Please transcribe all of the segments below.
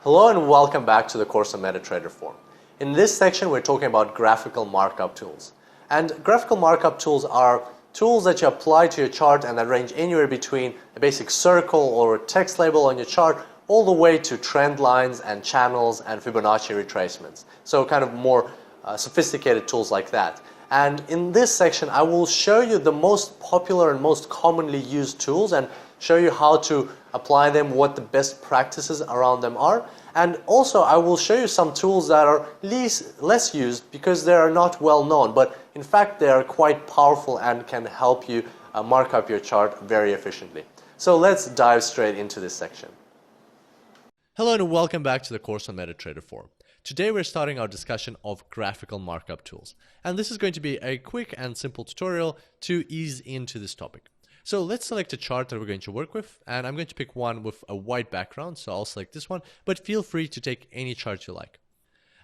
Hello and welcome back to the course on MetaTrader 4. In this section we're talking about graphical markup tools. And graphical markup tools are tools that you apply to your chart and that range anywhere between a basic circle or a text label on your chart all the way to trend lines and channels and Fibonacci retracements. So kind of more sophisticated tools like that. And in this section I will show you the most popular and most commonly used tools and show you how to apply them, what the best practices around them are, and also I will show you some tools that are less used because they are not well known, but in fact they are quite powerful and can help you mark up your chart very efficiently. So let's dive straight into this section. Hello and welcome back to the course on MetaTrader 4. Today we're starting our discussion of graphical markup tools, and this is going to be a quick and simple tutorial to ease into this topic. So let's select a chart that we're going to work with, and I'm going to pick one with a white background, so I'll select this one, but feel free to take any chart you like.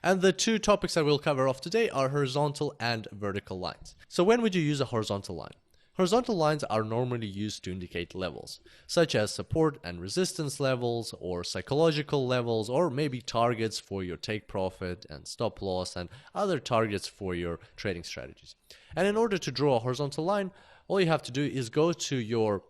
And the two topics that we'll cover off today are horizontal and vertical lines. So when would you use a horizontal line? Horizontal lines are normally used to indicate levels, such as support and resistance levels, or psychological levels, or maybe targets for your take profit and stop loss and other targets for your trading strategies. And in order to draw a horizontal line, all you have to do is go to your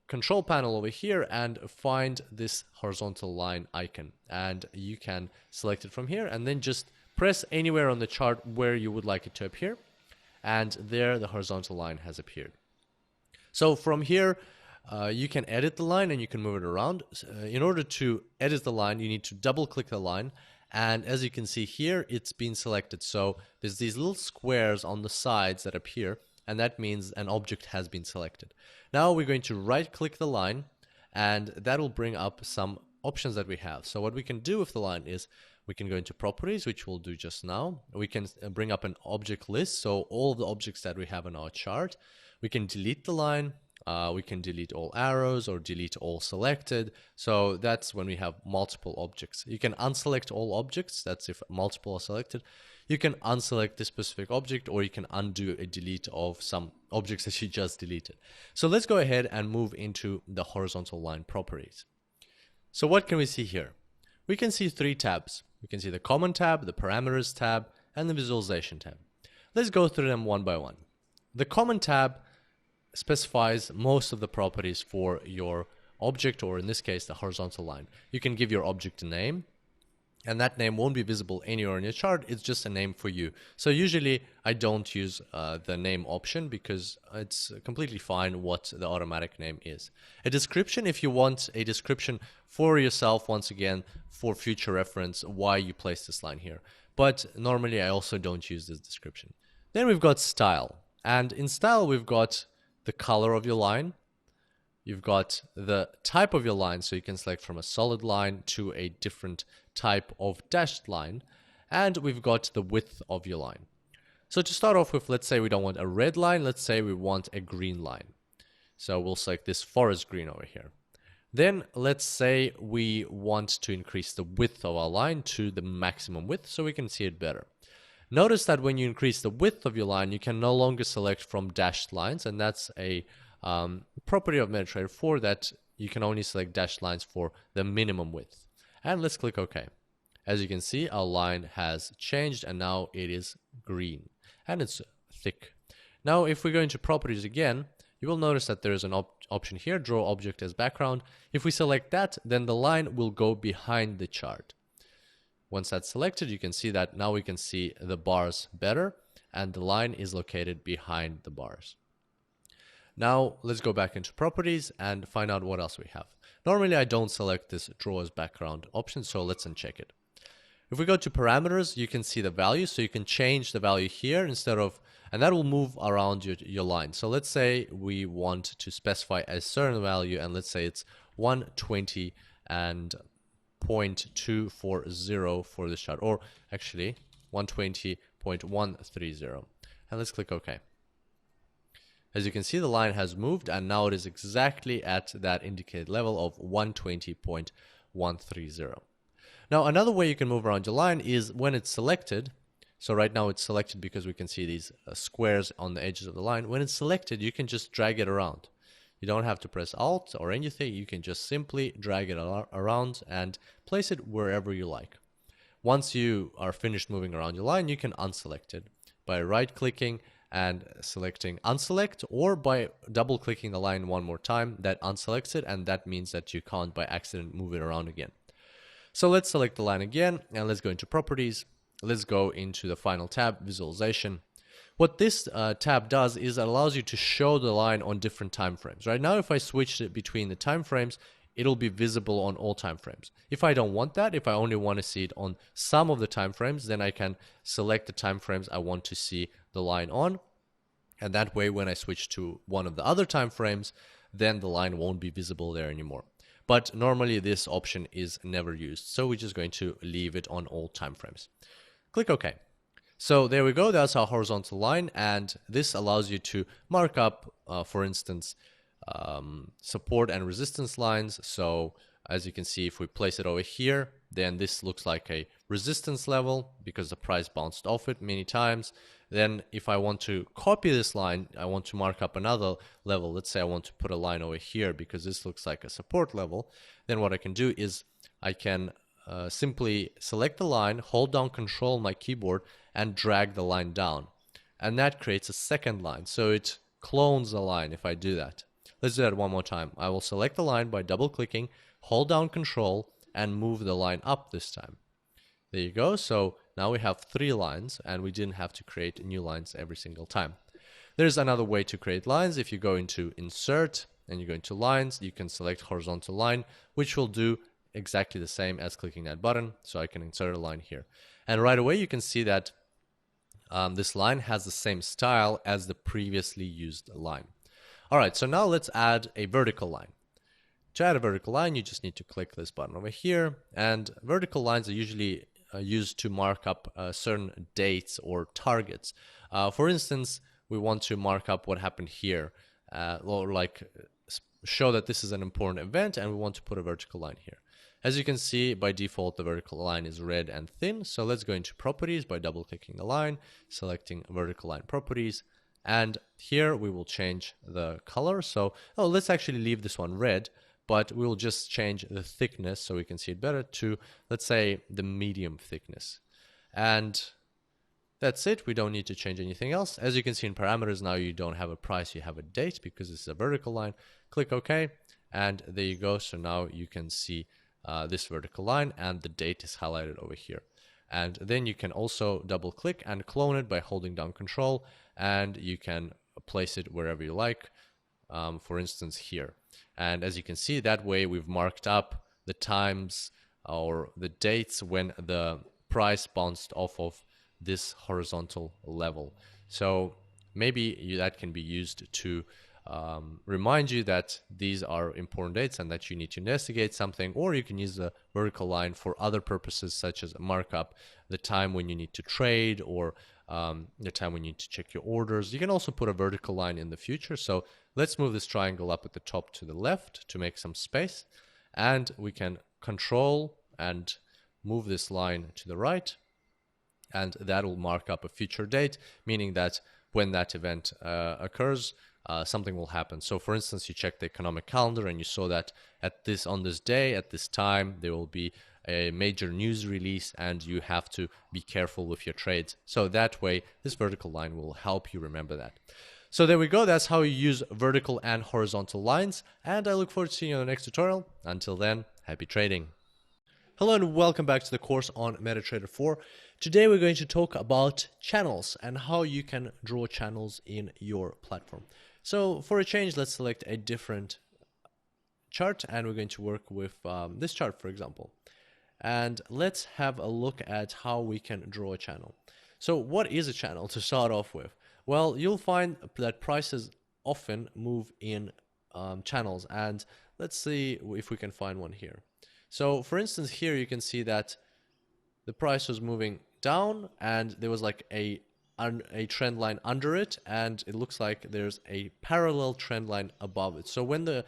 control panel over here and find this horizontal line icon, and you can select it from here and then just press anywhere on the chart where you would like it to appear, and there the horizontal line has appeared. So from here you can edit the line and you can move it around. In order to edit the line, you need to double click the line, and as you can see here, it's been selected. So there's these little squares on the sides that appear, and that means an object has been selected. Now we're going to right click the line, and that will bring up some options that we have. So what we can do with the line is we can go into properties, which we'll do just now. We can bring up an object list, so all of the objects that we have in our chart. We can delete the line, we can delete all arrows or delete all selected. So that's when we have multiple objects. You can unselect all objects, that's if multiple are selected. You can unselect this specific object, or you can undo a delete of some objects that you just deleted. So let's go ahead and move into the horizontal line properties. So what can we see here? We can see three tabs. We can see the common tab, the parameters tab, and the visualization tab. Let's go through them one by one. The common tab specifies most of the properties for your object, or in this case, the horizontal line. You can give your object a name, and that name won't be visible anywhere in your chart. It's just a name for you. So usually I don't use the name option because it's completely fine what the automatic name is. A description, if you want a description for yourself, once again, for future reference, why you place this line here. But normally I also don't use this description. Then we've got style. And in style, we've got the color of your line. You've got the type of your line, so you can select from a solid line to a different type of dashed line, and we've got the width of your line. So to start off with, let's say we don't want a red line, let's say we want a green line. So we'll select this forest green over here. Then let's say we want to increase the width of our line to the maximum width so we can see it better. Notice that when you increase the width of your line, you can no longer select from dashed lines, and that's a property of MetaTrader 4 that you can only select dashed lines for the minimum width. And let's click OK. As you can see, our line has changed and now it is green and it's thick. Now if we go into properties again, you will notice that there is an option here, draw object as background. If we select that, then the line will go behind the chart. Once that's selected, you can see that now we can see the bars better and the line is located behind the bars. Now let's go back into properties and find out what else we have. Normally I don't select this draw as background option, so let's uncheck it. If we go to parameters, you can see the value, so you can change the value here instead of, and that will move around your line. So let's say we want to specify a certain value, and let's say it's 120 and 0.240 for this chart, or actually 120.130, and let's click OK. As you can see, the line has moved and now it is exactly at that indicated level of 120.130. Now another way you can move around your line is when it's selected. So right now it's selected because we can see these squares on the edges of the line. When it's selected, you can just drag it around. You don't have to press Alt or anything. You can just simply drag it around and place it wherever you like. Once you are finished moving around your line, you can unselect it by right-clicking and selecting unselect, or by double-clicking the line one more time. That unselects it, and that means that you can't by accident move it around again. So let's select the line again, and let's go into properties. Let's go into the final tab, visualization. What this tab does is it allows you to show the line on different time frames. Right now, if I switch it between the time frames, it'll be visible on all time frames. If I don't want that, if I only want to see it on some of the time frames, then I can select the time frames I want to see the line on. And that way, when I switch to one of the other time frames, then the line won't be visible there anymore. But normally this option is never used. So we're just going to leave it on all time frames. Click OK. So there we go. That's our horizontal line. And this allows you to mark up, for instance, support and resistance lines. So as you can see, if we place it over here, then this looks like a resistance level because the price bounced off it many times. Then if I want to copy this line, I want to mark up another level. Let's say I want to put a line over here because this looks like a support level. Then what I can do is I can simply select the line, hold down Control on my keyboard, and drag the line down. And that creates a second line. So it clones the line if I do that. Let's do that one more time. I will select the line by double-clicking, hold down Control, and move the line up this time. There you go. So now we have 3 lines, and we didn't have to create new lines every single time. There's another way to create lines. If you go into Insert and you go into Lines, you can select Horizontal Line, which will do exactly the same as clicking that button. So I can insert a line here. And right away, you can see that this line has the same style as the previously used line. All right, so now let's add a vertical line. To add a vertical line, you just need to click this button over here. And vertical lines are usually used to mark up certain dates or targets. For instance, we want to mark up what happened here, or like show that this is an important event, and we want to put a vertical line here. As you can see, by default, the vertical line is red and thin. So let's go into properties by double-clicking the line, selecting vertical line properties. And here we will change the color. So let's actually leave this one red, but we'll just change the thickness so we can see it better to, let's say, the medium thickness. And that's it. We don't need to change anything else. As you can see in parameters, now you don't have a price, you have a date because this is a vertical line. Click OK, and there you go. So now you can see this vertical line, and the date is highlighted over here. And then you can also double click and clone it by holding down Control, and you can place it wherever you like, for instance here. And as you can see, that way we've marked up the times or the dates when the price bounced off of this horizontal level. So maybe that can be used to remind you that these are important dates and that you need to investigate something, or you can use the vertical line for other purposes such as markup, the time when you need to trade, or the time when you need to check your orders. You can also put a vertical line in the future. So let's move this triangle up at the top to the left to make some space, and we can control and move this line to the right, and that will mark up a future date, meaning that when that event occurs, something will happen. So for instance, you check the economic calendar and you saw that on this day, at this time, there will be a major news release, and you have to be careful with your trades. So that way, this vertical line will help you remember that. So there we go. That's how you use vertical and horizontal lines. And I look forward to seeing you in the next tutorial. Until then, happy trading. Hello and welcome back to the course on MetaTrader 4. Today we're going to talk about channels and how you can draw channels in your platform. So for a change, let's select a different chart, and we're going to work with this chart, for example. And let's have a look at how we can draw a channel. So what is a channel to start off with? Well, you'll find that prices often move in channels, and let's see if we can find one here. So for instance, here you can see that the price was moving down, and there was like a trend line under it, and it looks like there's a parallel trend line above it. So when the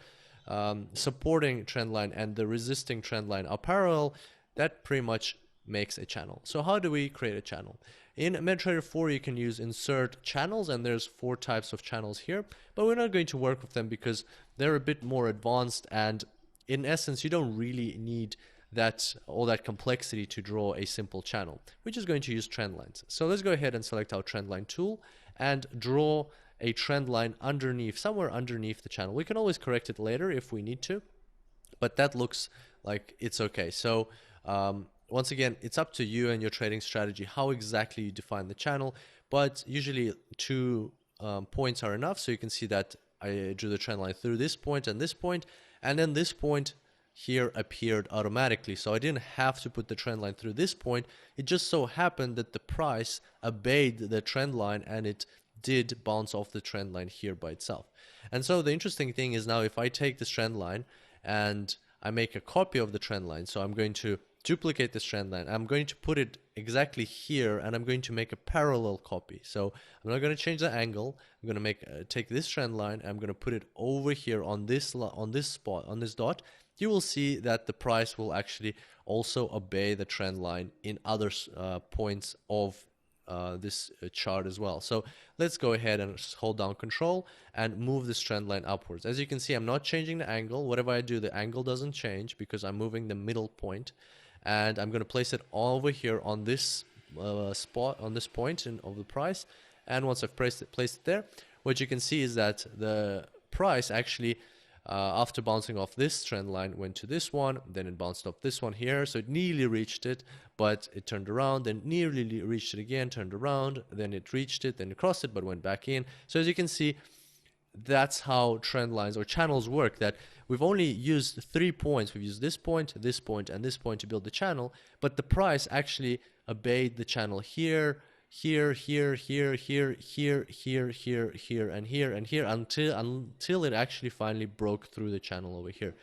supporting trend line and the resisting trend line are parallel, that pretty much makes a channel. So how do we create a channel? In MetaTrader 4, you can use insert channels, and there's 4 types of channels here, but we're not going to work with them because they're a bit more advanced, and in essence, you don't really need all that complexity to draw a simple channel. We're just going to use trend lines. So let's go ahead and select our trend line tool and draw a trend line underneath, somewhere underneath the channel. We can always correct it later if we need to, but that looks like it's okay. So once again, it's up to you and your trading strategy how exactly you define the channel, but usually 2 points are enough. So you can see that I drew the trend line through this point, and then this point here appeared automatically. So I didn't have to put the trend line through this point. It just so happened that the price obeyed the trend line, and it did bounce off the trend line here by itself. And so the interesting thing is, now if I take this trend line and I make a copy of the trend line, so I'm going to duplicate this trend line, I'm going to put it exactly here, and I'm going to make a parallel copy. So I'm not going to change the angle. I'm going to take this trend line, I'm going to put it over here on this spot, on this dot. You will see that the price will actually also obey the trend line in other points of this chart as well. So let's go ahead and hold down Control and move this trend line upwards. As you can see, I'm not changing the angle. Whatever I do, the angle doesn't change because I'm moving the middle point, and I'm going to place it over here on this spot, on this point of the price. And once I've placed it there, what you can see is that the price actually after bouncing off this trend line went to this one, then it bounced off this one here, so it nearly reached it, but it turned around, then nearly reached it again, turned around, then it reached it, then it crossed it, but went back in. So as you can see, that's how trend lines or channels work, that we've only used 3 points. We've used this point, and this point to build the channel, but the price actually obeyed the channel here, here, here, here, here, here, here, here, here, and here, and here, until it actually finally broke through the channel over here.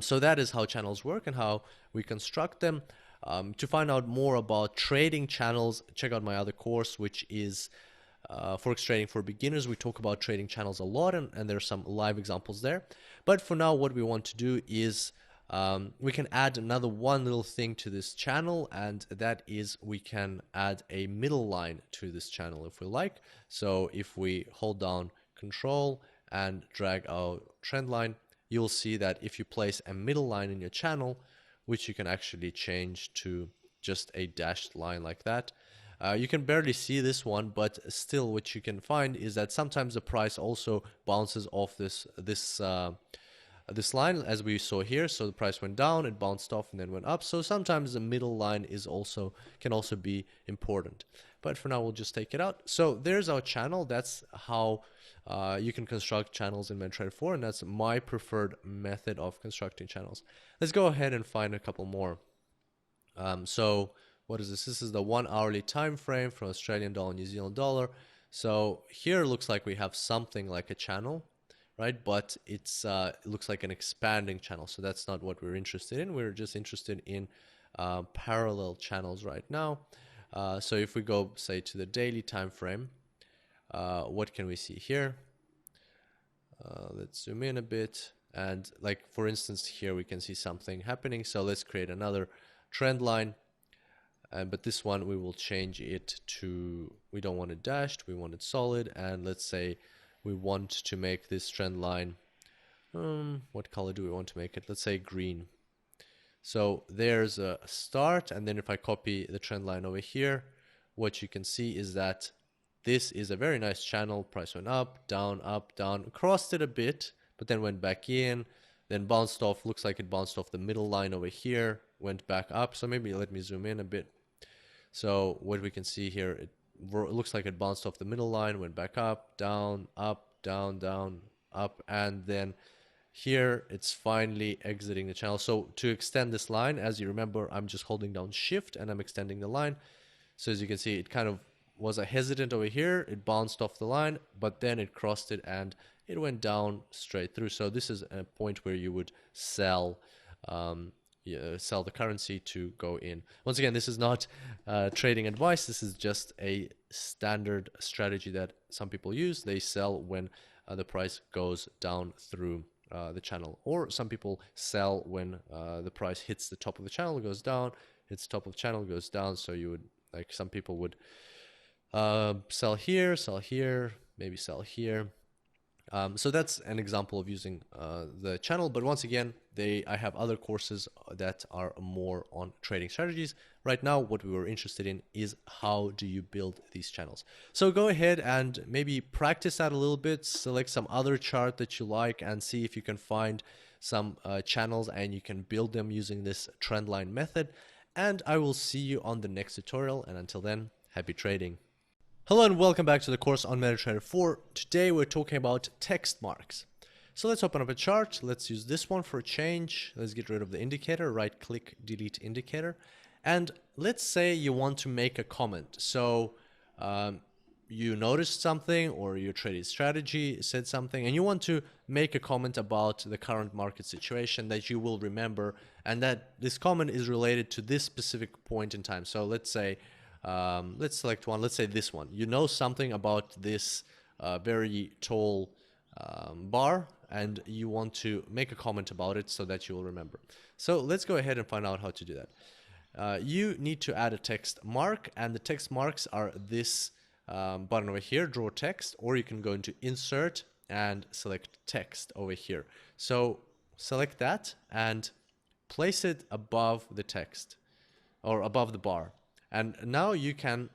So that is how channels work and how we construct them. To find out more about trading channels, check out my other course, which is Forex Trading for Beginners. We talk about trading channels a lot, and there are some live examples there. But for now, what we want to do is we can add one little thing to this channel, and that is we can add a middle line to this channel if we like. So if we hold down Control and drag our trend line, you'll see that if you place a middle line in your channel, which you can actually change to just a dashed line like that, you can barely see this one, but still what you can find is that sometimes the price also bounces off this line, as we saw here. So the price went down, it bounced off, and then went up. So sometimes the middle line can also be important. But for now, we'll just take it out. So there's our channel. That's how you can construct channels in MetaTrader 4, and that's my preferred method of constructing channels. Let's go ahead and find a couple more. So what is this? This is the 1 hourly time frame from Australian dollar, New Zealand dollar. So here it looks like we have something like a channel, right? But it looks like an expanding channel. So that's not what we're interested in. We're just interested in parallel channels right now. So if we go, say, to the daily time frame, what can we see here? Let's zoom in a bit. And like, for instance, here we can see something happening. So let's create another trend line. But this one, we will change it to, we don't want it dashed, we want it solid. And let's say we want to make this trend line, what color do we want to make it? Let's say green. So there's a start, and then if I copy the trend line over here, what you can see is that this is a very nice channel. Price went up, down, crossed it a bit, but then went back in, then bounced off. Looks like it bounced off the middle line over here, went back up. So maybe let me zoom in a bit. So what we can see here, it looks like it bounced off the middle line, went back up, down, down, up, and then here it's finally exiting the channel. So to extend this line, as you remember, I'm just holding down Shift and I'm extending the line. So as you can see, it kind of was a hesitant over here. It bounced off the line, but then it crossed it and it went down straight through. So this is a point where you would sell the currency to go in. Once again, this is not trading advice. This is just a standard strategy that some people use. They sell when the price goes down through the channel, or some people sell when the price hits the top of the channel, goes down, its top of channel goes down. So you would, like some people would sell here, maybe sell here. So that's an example of using the channel, but once again, I have other courses that are more on trading strategies. Right now, what we were interested in is how do you build these channels. So go ahead and maybe practice that a little bit, select some other chart that you like and see if you can find some channels and you can build them using this trendline method. And I will see you on the next tutorial, and until then, happy trading. Hello and welcome back to the course on MetaTrader 4. Today we're talking about text marks. So let's open up a chart. Let's use this one for a change. Let's get rid of the indicator, right click, delete indicator. And let's say you want to make a comment. So you noticed something, or your trading strategy said something, and you want to make a comment about the current market situation that you will remember, and that this comment is related to this specific point in time. So let's say let's select one. Let's say this one. You know something about this very tall bar, and you want to make a comment about it so that you will remember. So let's go ahead and find out how to do that. You need to add a text mark, and the text marks are this button over here, draw text, or you can go into insert and select text over here. So select that and place it above the text or above the bar. And now you can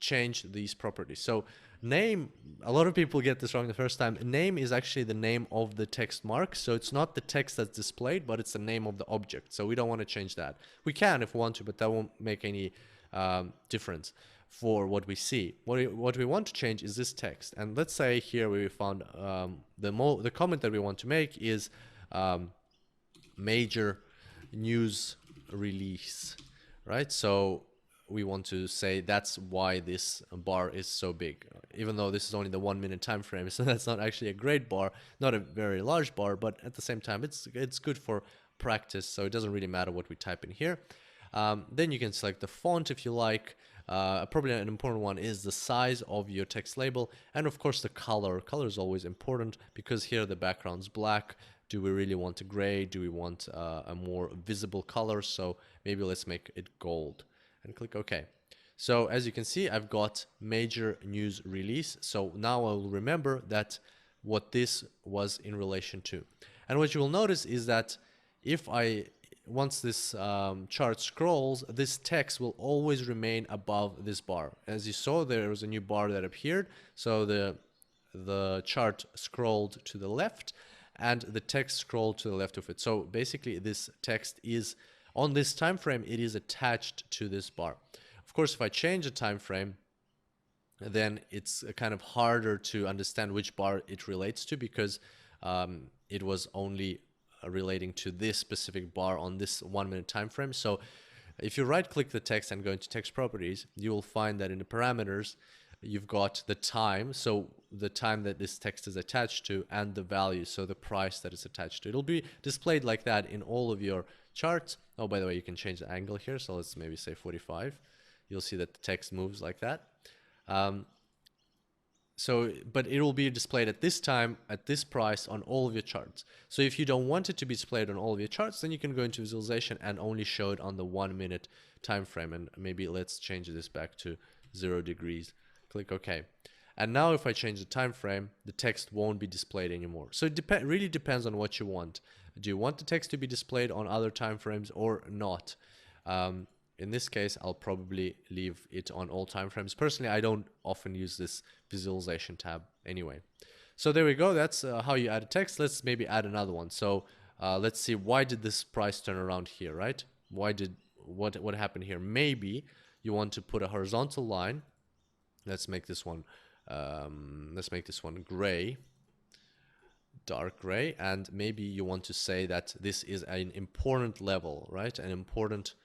change these properties. So name, a lot of people get this wrong the first time. Name is actually the name of the text mark. So it's not the text that's displayed, but it's the name of the object. So we don't want to change that. We can if we want to, but that won't make any difference for what we see. What we want to change is this text. And let's say here we found the comment that we want to make is major news release. Right, so we want to say that's why this bar is so big, even though this is only the 1 minute time frame. So that's not actually a great bar, not a very large bar, but at the same time, it's good for practice. So it doesn't really matter what we type in here. Then you can select the font if you like. Probably an important one is the size of your text label, and of course the color. Color is always important because here the background's black. Do we really want a gray? Do we want a more visible color? So maybe let's make it gold and click OK. So as you can see, I've got major news release. So now I will remember that what this was in relation to. And what you will notice is that once this chart scrolls, this text will always remain above this bar. As you saw, there was a new bar that appeared. So the chart scrolled to the left, and the text scrolled to the left of it. So basically this text is on this time frame, it is attached to this bar. Of course, if I change the time frame, then it's kind of harder to understand which bar it relates to, because it was only relating to this specific bar on this 1 minute time frame. So if you right click the text and go into text properties, you will find that in the parameters you've got the time, so the time that this text is attached to, and the value, so the price that is attached to. It'll be displayed like that in all of your charts. Oh, by the way, you can change the angle here, so let's maybe say 45. You'll see that the text moves like that. But it will be displayed at this time, at this price, on all of your charts. So if you don't want it to be displayed on all of your charts, then you can go into visualization and only show it on the 1 minute time frame. And maybe let's change this back to 0 degrees. Click OK. And now if I change the time frame, the text won't be displayed anymore. So it really depends on what you want. Do you want the text to be displayed on other time frames or not? In this case, I'll probably leave it on all time frames. Personally, I don't often use this visualization tab anyway. So there we go. That's how you add a text. Let's maybe add another one. So let's see, why did this price turn around here, right? What happened here? Maybe you want to put a horizontal line. Let's make this one gray, dark gray, and maybe you want to say that this is an important level, right? An important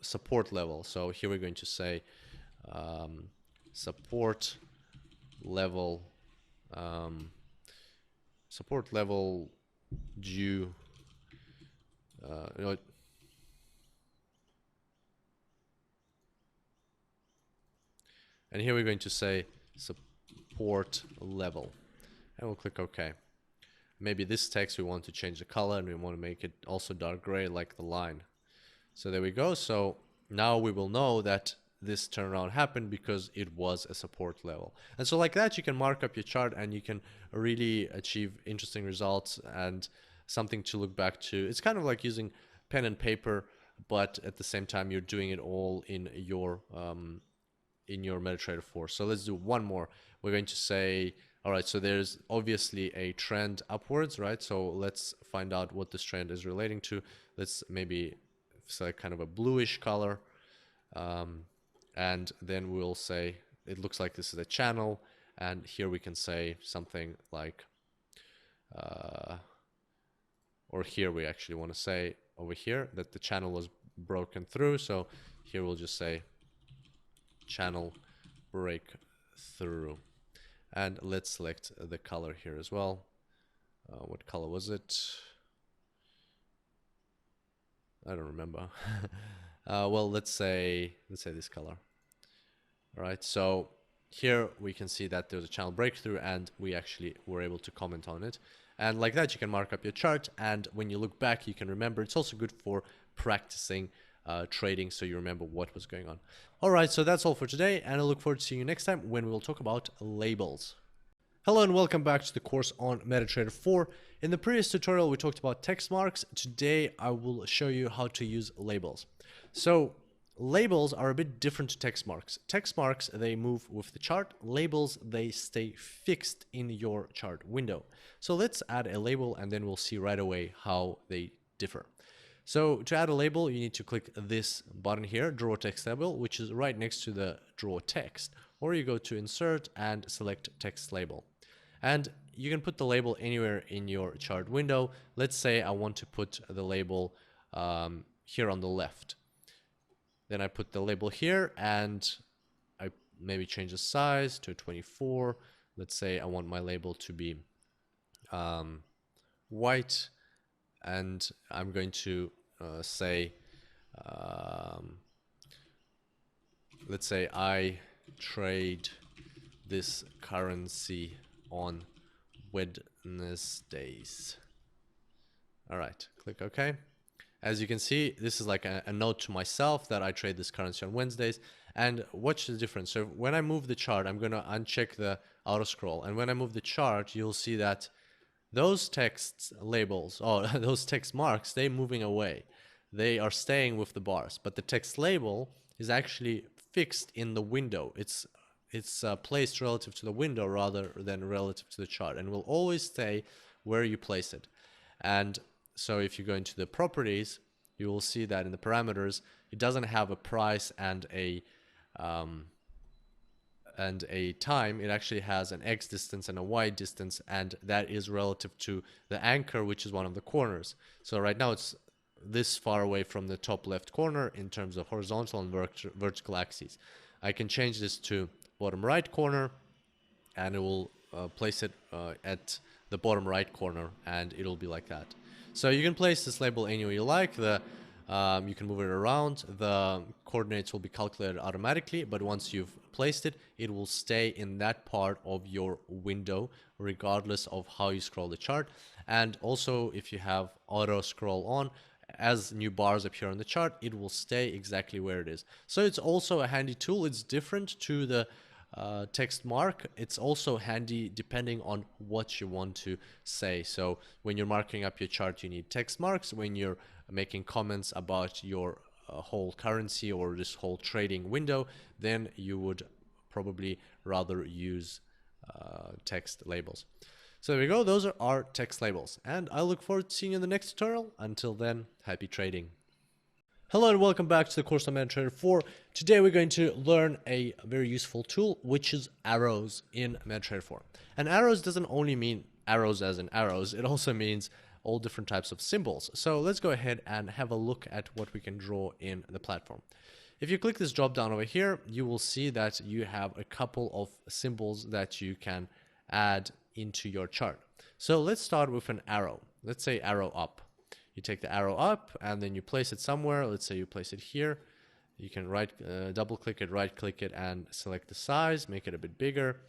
support level. So here we're going to say support level due and here we're going to say support level, and we'll click OK. Maybe this text we want to change the color, and we want to make it also dark gray like the line. So there we go. So now we will know that this turnaround happened because it was a support level. And so like that, you can mark up your chart and you can really achieve interesting results and something to look back to. It's kind of like using pen and paper, but at the same time, you're doing it all in your MetaTrader 4. So let's do one more. We're going to say, all right, so there's obviously a trend upwards, right? So let's find out what this trend is relating to. Let's maybe select kind of a bluish color. And then we'll say, it looks like this is a channel. And here we can say something like, or here we actually want to say over here that the channel was broken through. So here we'll just say channel breakthrough. And let's select the color here as well. What color was it? I don't remember. Well, let's say this color. All right, so here we can see that there's a channel breakthrough and we actually were able to comment on it. And like that, you can mark up your chart. And when you look back, you can remember. It's also good for practicing trading, so you remember what was going on. All right, so that's all for today. And I look forward to seeing you next time when we'll talk about labels. Hello and welcome back to the course on MetaTrader 4. In the previous tutorial, we talked about text marks. Today, I will show you how to use labels. So labels are a bit different to text marks. Text marks, they move with the chart. Labels, they stay fixed in your chart window. So let's add a label and then we'll see right away how they differ. So to add a label, you need to click this button here, Draw Text Label, which is right next to the Draw Text. Or you go to Insert and select Text Label. And you can put the label anywhere in your chart window. Let's say I want to put the label here on the left. Then I put the label here and I maybe change the size to 24. Let's say I want my label to be white. And I'm going to say, let's say I trade this currency on Wednesdays. All right, click OK. As you can see, this is like a note to myself that I trade this currency on Wednesdays. And watch the difference. So when I move the chart, I'm going to uncheck the auto scroll. And when I move the chart, you'll see that those text labels, or those text marks, they're moving away. They are staying with the bars. But the text label is actually fixed in the window. It's placed relative to the window rather than relative to the chart, and will always stay where you place it. And so if you go into the properties, you will see that in the parameters, it doesn't have a price and a time. It actually has an X distance and a Y distance, and that is relative to the anchor, which is one of the corners. So right now it's this far away from the top left corner in terms of horizontal and vertical axes. I can change this to bottom right corner, and it will place it at the bottom right corner, and it'll be like that. So you can place this label anywhere you like. You can move it around. The coordinates will be calculated automatically, but once you've placed it, it will stay in that part of your window regardless of how you scroll the chart. And also, if you have auto scroll on, as new bars appear on the chart, it will stay exactly where it is. So it's also a handy tool. It's different to the text mark. It's also handy depending on what you want to say. So when you're marking up your chart, you need text marks. When you're making comments about your whole currency or this whole trading window, then you would probably rather use text labels. So there we go. Those are our text labels. And I look forward to seeing you in the next tutorial. Until then, happy trading. Hello and welcome back to the course on MetaTrader 4. Today we're going to learn a very useful tool, which is arrows in MetaTrader 4. And arrows doesn't only mean arrows as in arrows, it also means all different types of symbols. So let's go ahead and have a look at what we can draw in the platform. If you click this drop down over here, you will see that you have a couple of symbols that you can add into your chart. So let's start with an arrow. Let's say arrow up. You take the arrow up and then you place it somewhere. Let's say you place it here. You can double click it, right click it, and select the size, make it a bit bigger,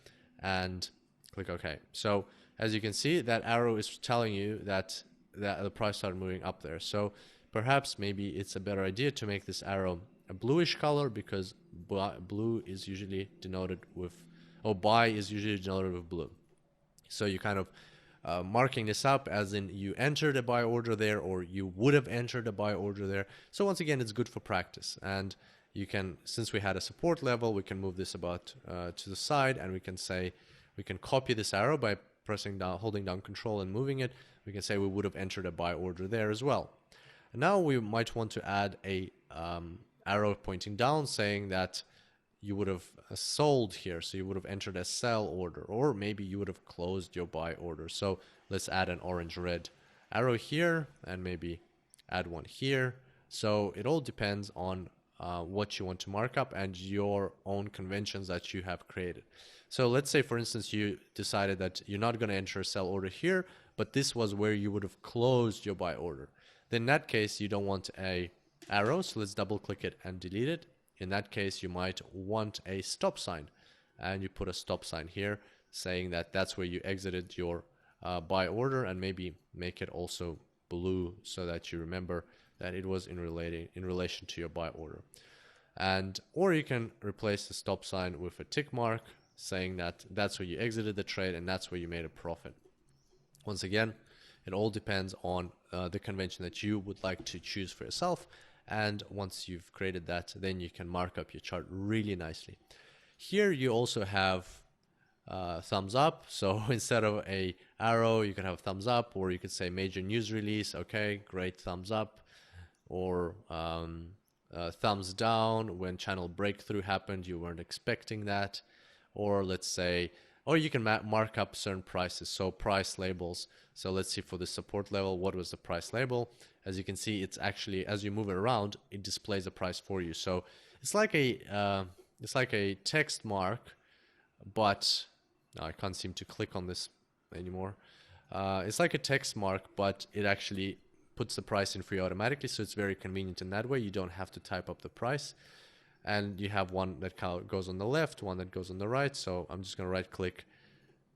and click OK. So as you can see, that arrow is telling you that the price started moving up there. So perhaps maybe it's a better idea to make this arrow a bluish color, because blue is usually denoted with, or buy is usually denoted with blue. So you kind of marking this up as in you entered a buy order there, or you would have entered a buy order there. So once again, it's good for practice. And you can, since we had a support level, we can move this about to the side, and we can say, we can copy this arrow by pressing down, holding down control and moving it. We can say we would have entered a buy order there as well. And now we might want to add a arrow pointing down, saying that you would have sold here, so you would have entered a sell order, or maybe you would have closed your buy order. So let's add an orange-red arrow here, and maybe add one here. So it all depends on what you want to mark up and your own conventions that you have created. So let's say, for instance, you decided that you're not going to enter a sell order here, but this was where you would have closed your buy order. Then in that case, you don't want a arrow, so let's double click it and delete it. In that case, you might want a stop sign, and you put a stop sign here saying that that's where you exited your buy order, and maybe make it also blue so that you remember that it was in relation to your buy order. And or you can replace the stop sign with a tick mark saying that that's where you exited the trade and that's where you made a profit. Once again, it all depends on the convention that you would like to choose for yourself. And once you've created that, then you can mark up your chart really nicely. Here you also have thumbs up. So instead of a arrow, you can have thumbs up, or you could say major news release. Okay, great, thumbs up. Or thumbs down when channel breakthrough happened, you weren't expecting that. Or let's say, or you can mark up certain prices, so price labels. So let's see, for the support level, what was the price label? As you can see, it's actually, as you move it around, it displays the price for you. So it's like a text mark, but I can't seem to click on this anymore. It's like a text mark, but it actually puts the price in for you automatically. So it's very convenient in that way. You don't have to type up the price. And you have one that goes on the left, one that goes on the right. So I'm just going to right click.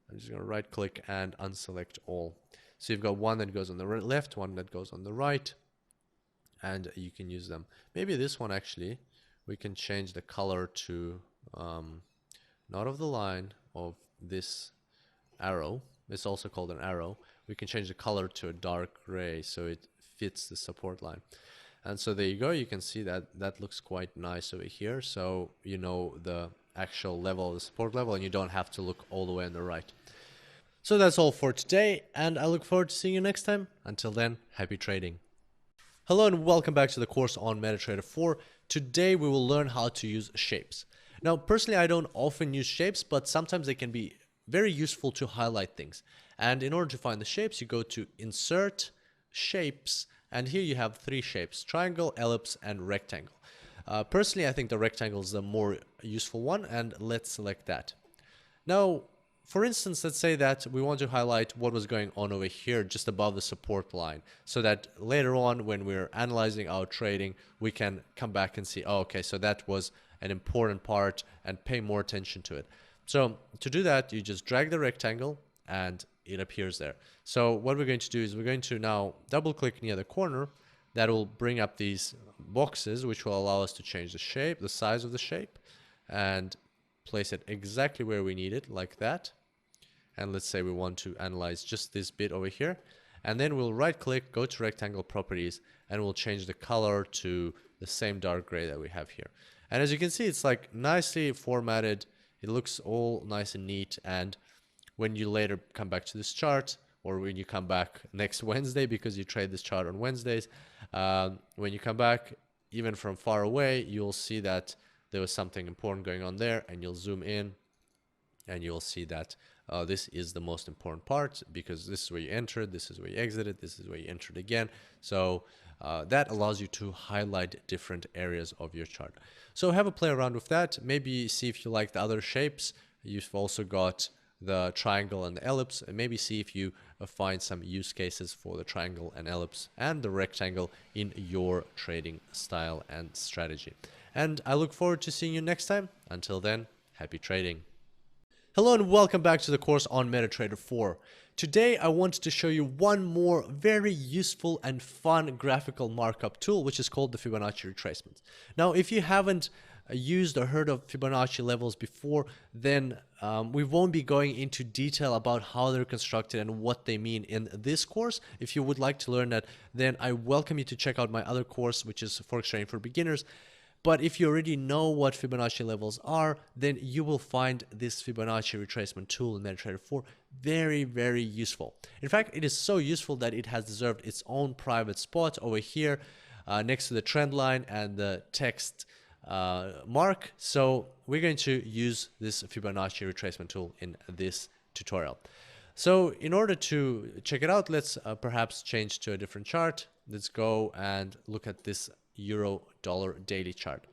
I'm just going to right click and unselect all. So you've got one that goes on the left, one that goes on the right, and you can use them. Maybe this one actually, we can change the color to not of the line of this arrow. It's also called an arrow. We can change the color to a dark gray so it fits the support line. And so there you go. You can see that that looks quite nice over here. So you know the actual level of the support level, and you don't have to look all the way on the right. So that's all for today, and I look forward to seeing you next time. Until then, happy trading. Hello and welcome back to the course on MetaTrader 4. Today we will learn how to use shapes. Now, personally, I don't often use shapes, but sometimes they can be very useful to highlight things. And in order to find the shapes, you go to Insert, Shapes, and here you have three shapes: triangle, ellipse, and rectangle. Personally, I think the rectangle is the more useful one, and let's select that. Now, for instance, let's say that we want to highlight what was going on over here just above the support line, so that later on when we're analyzing our trading, we can come back and see, oh, okay, so that was an important part, and pay more attention to it. So to do that, you just drag the rectangle and it appears there. So what we're going to do is we're going to now double click near the corner. That will bring up these boxes, which will allow us to change the shape, the size of the shape, and place it exactly where we need it, like that. And let's say we want to analyze just this bit over here. And then we'll right click, go to rectangle properties, and we'll change the color to the same dark gray that we have here. And as you can see, it's like nicely formatted. It looks all nice and neat. And when you later come back to this chart, or when you come back next Wednesday, because you trade this chart on Wednesdays, when you come back, even from far away, you'll see that there was something important going on there, and you'll zoom in and you'll see that this is the most important part, because this is where you entered, this is where you exited, this is where you entered again. So that allows you to highlight different areas of your chart. So have a play around with that. Maybe see if you like the other shapes. You've also got the triangle and the ellipse, and maybe see if you find some use cases for the triangle and ellipse and the rectangle in your trading style and strategy. And I look forward to seeing you next time. Until then, happy trading. Hello and welcome back to the course on MetaTrader 4. Today I wanted to show you one more very useful and fun graphical markup tool, which is called the Fibonacci Retracement. Now, if you haven't used or heard of Fibonacci levels before, then we won't be going into detail about how they're constructed and what they mean in this course. If you would like to learn that, then I welcome you to check out my other course, which is Forex Trading for Beginners. But if you already know what Fibonacci levels are, then you will find this Fibonacci retracement tool in MetaTrader 4 very, very useful. In fact, it is so useful that it has deserved its own private spot over here next to the trend line and the text mark. So we're going to use this Fibonacci retracement tool in this tutorial. So in order to check it out, let's perhaps change to a different chart. Let's go and look at this Euro dollar daily chart.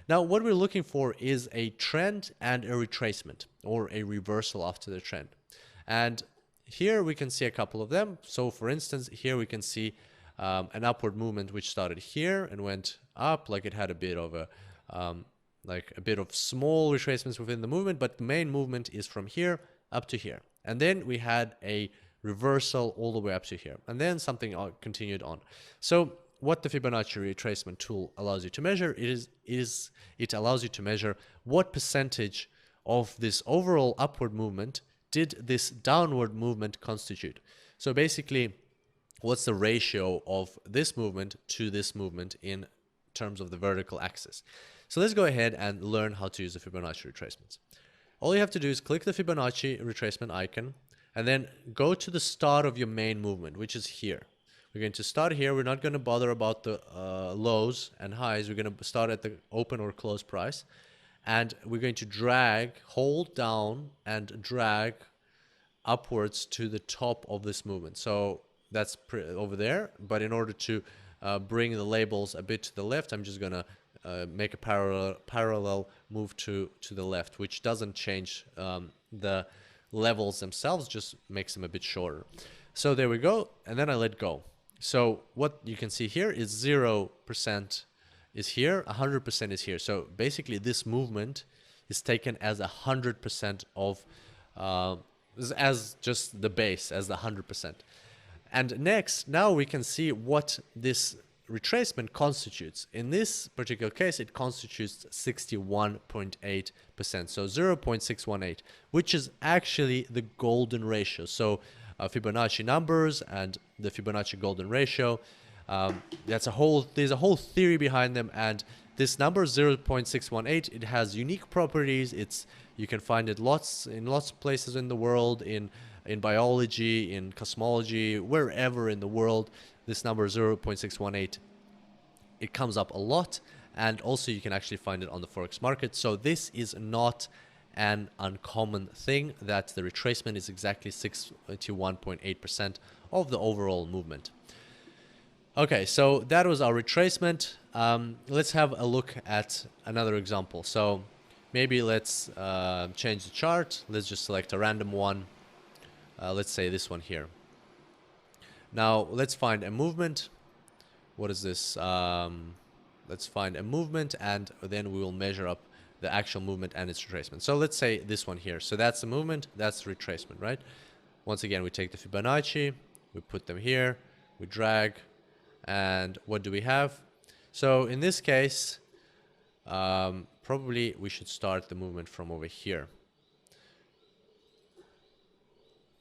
Now what we're looking for is a trend and a retracement, or a reversal after the trend. And here we can see a couple of them. So for instance, here we can see an upward movement which started here and went up, like it had a bit of a small retracements within the movement, but the main movement is from here up to here. And then we had a reversal all the way up to here, and then something continued on. So what the Fibonacci retracement tool allows you to measure it allows you to measure what percentage of this overall upward movement did this downward movement constitute. So basically, what's the ratio of this movement to this movement in terms of the vertical axis. So let's go ahead and learn how to use the Fibonacci retracements. All you have to do is click the Fibonacci retracement icon and then go to the start of your main movement, which is here. We're going to start here. We're not going to bother about the lows and highs. We're going to start at the open or close price. And we're going to hold down and drag upwards to the top of this movement. So that's over there. But in order to bring the labels a bit to the left, I'm just going to make a parallel move to the left, which doesn't change the levels themselves, just makes them a bit shorter. So there we go. And then I let go. So what you can see here is 0% is here, 100% is here. So basically this movement is taken as 100% of, as just the base, as the 100%. And next, now we can see what this retracement constitutes. In this particular case, it constitutes 61.8%, so 0.618, which is actually the golden ratio. So Fibonacci numbers and the Fibonacci golden ratio, there's a whole theory behind them, and this number 0.618, it has unique properties. You can find it in lots of places in the world, in biology, in cosmology, wherever in the world. This number 0.618, it comes up a lot, and also you can actually find it on the Forex market. So this is not an uncommon thing, that the retracement is exactly 61.8% of the overall movement. Okay, so that was our retracement. Let's have a look at another example. So maybe let's change the chart. Let's just select a random one. Let's say this one here. Now let's find a movement. What is this? Let's find a movement, and then we will measure up the actual movement and its retracement. So let's say this one here. So that's the movement, that's the retracement, right? Once again, we take the Fibonacci, we put them here, we drag, and what do we have? So in this case, probably we should start the movement from over here.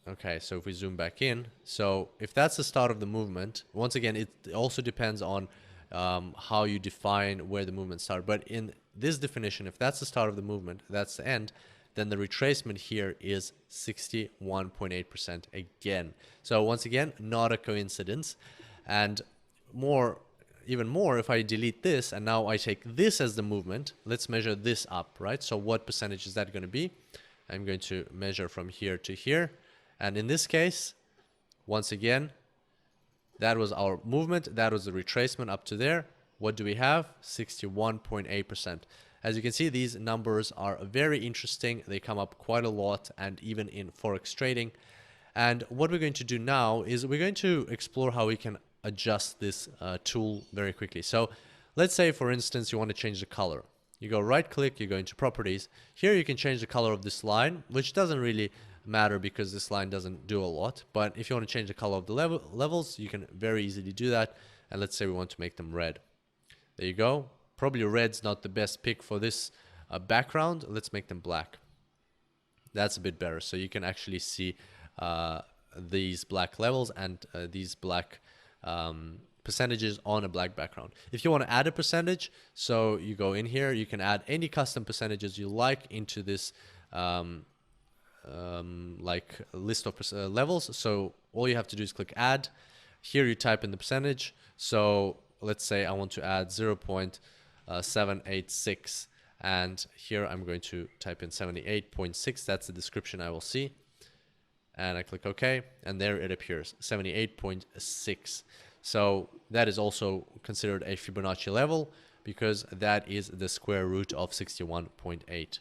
Okay, so if we zoom back in, so if that's the start of the movement, once again, it also depends on how you define where the movement started. But in this definition, if that's the start of the movement, that's the end, then the retracement here is 61.8% again. So once again, not a coincidence. And even more, if I delete this and now I take this as the movement, let's measure this up, right? So what percentage is that going to be? I'm going to measure from here to here. And in this case, once again, that was our movement. That was the retracement up to there. What do we have? 61.8%. As you can see, these numbers are very interesting. They come up quite a lot, and even in Forex trading. And what we're going to do now is we're going to explore how we can adjust this tool very quickly. So let's say, for instance, you want to change the color. you go right click, you go into properties. Here you can change the color of this line, which doesn't really matter because this line doesn't do a lot. But if you want to change the color of the levels, you can very easily do that. And let's say we want to make them red. There you go. Probably red's not the best pick for this background. Let's make them black. That's a bit better. So you can actually see these black levels and these black percentages on a black background. If you want to add a percentage, so you go in here, you can add any custom percentages you like into this like list of levels. So all you have to do is click add. Here you type in the percentage. So let's say I want to add 0.786, and here I'm going to type in 78.6. That's the description I will see. And I click OK, and there it appears, 78.6. So that is also considered a Fibonacci level because that is the square root of 61.8.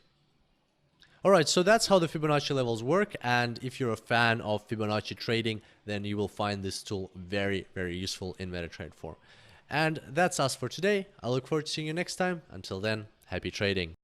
Alright, so that's how the Fibonacci levels work, and if you're a fan of Fibonacci trading, then you will find this tool very, very useful in MetaTrader 4. And that's us for today. I look forward to seeing you next time. Until then, happy trading.